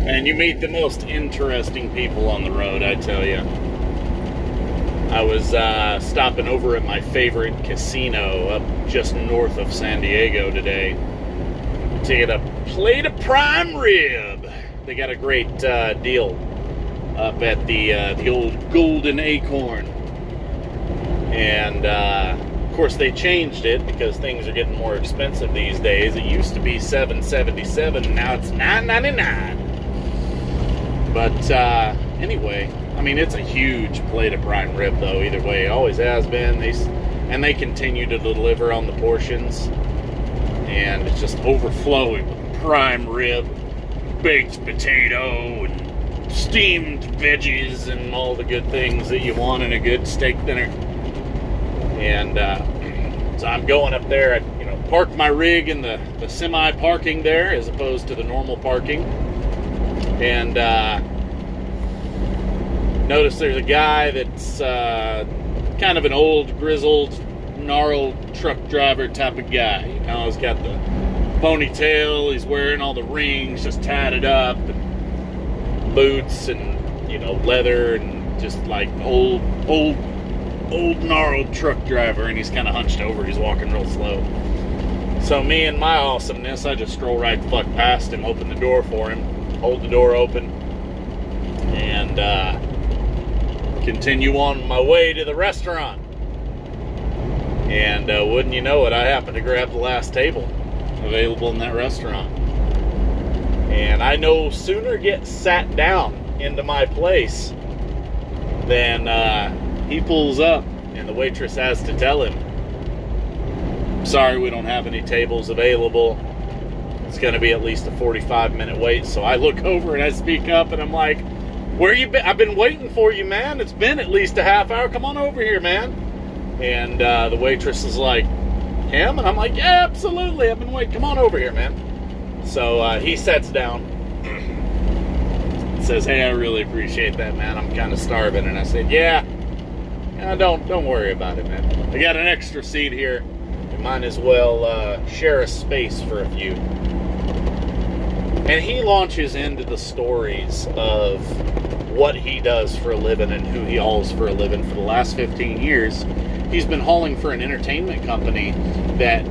And you meet the most interesting people on the road, I tell you. I was stopping over at my favorite casino up just north of San Diego today to get a plate of prime rib. They got a great deal up at the old Golden Acorn. And of course they changed it because things are getting more expensive these days. It used to be $7.77, now it's $9.99. But anyway, I mean, it's a huge plate of prime rib, though, either way. It always has been. They continue to deliver on the portions. And it's just overflowing with prime rib, baked potato, and steamed veggies, and all the good things that you want in a good steak dinner. And so I'm going up there. I parked my rig in the semi-parking there as opposed to the normal parking. And notice there's a guy that's kind of an old, grizzled, gnarled truck driver type of guy. He's got the ponytail, he's wearing all the rings just tatted up, and boots and, leather, and just like old gnarled truck driver, and he's kind of hunched over, he's walking real slow. So me and my awesomeness, I just stroll right the fuck past him, open the door for him, hold the door open, and continue on my way to the restaurant. And wouldn't you know it, I happened to grab the last table available in that restaurant. And I no sooner get sat down into my place than he pulls up, and the waitress has to tell him, "Sorry, we don't have any tables available. It's going to be at least a 45-minute wait." So I look over and I speak up and I'm like, "Where you been? I've been waiting for you, man. It's been at least a half hour. Come on over here, man." And the waitress is like, "Him?" And I'm like, "Yeah, absolutely. I've been waiting. Come on over here, man." So he sits down and says, "Hey, I really appreciate that, man. I'm kind of starving." And I said, "Yeah, don't worry about it, man. I got an extra seat here. You might as well share a space for a few." And he launches into the stories of what he does for a living and who he hauls for a living. For the last 15 years, he's been hauling for an entertainment company that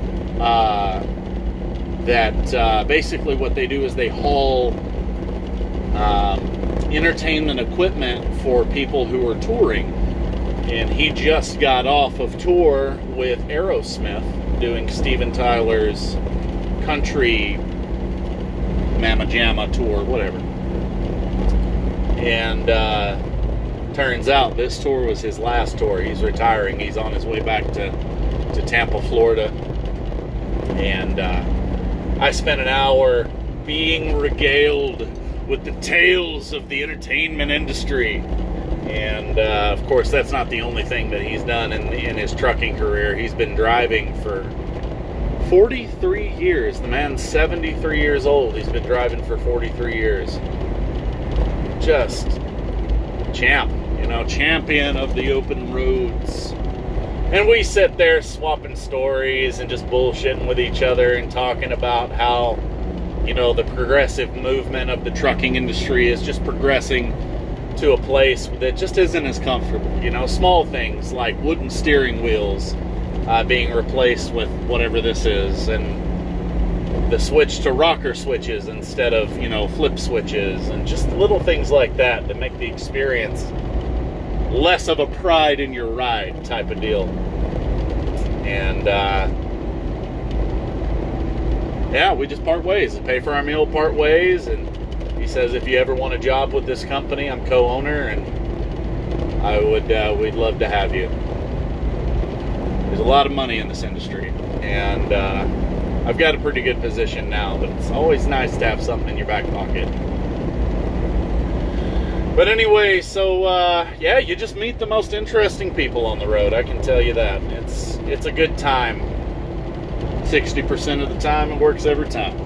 basically what they do is they haul entertainment equipment for people who are touring. And he just got off of tour with Aerosmith doing Steven Tyler's country Mama Jamma tour, whatever. And turns out this tour was his last tour. He's retiring. He's on his way back to Tampa, Florida. And I spent an hour being regaled with the tales of the entertainment industry. And of course, that's not the only thing that he's done in his trucking career. He's been driving for 43 years. The man's 73 years old. He's been driving for 43 years. Just champion of the open roads. And we sit there swapping stories and just bullshitting with each other and talking about how, the progressive movement of the trucking industry is just progressing to a place that just isn't as comfortable. Small things like wooden steering wheels being replaced with whatever this is, and the switch to rocker switches instead of, flip switches, and just little things like that make the experience less of a pride in your ride type of deal. And we just part ways and pay for our meal, part ways. And he says, if you ever want a job with this company, I'm co-owner, and we'd love to have you. There's a lot of money in this industry, and I've got a pretty good position now, but it's always nice to have something in your back pocket. But anyway, so you just meet the most interesting people on the road, I can tell you that. It's a good time. 60% of the time, it works every time.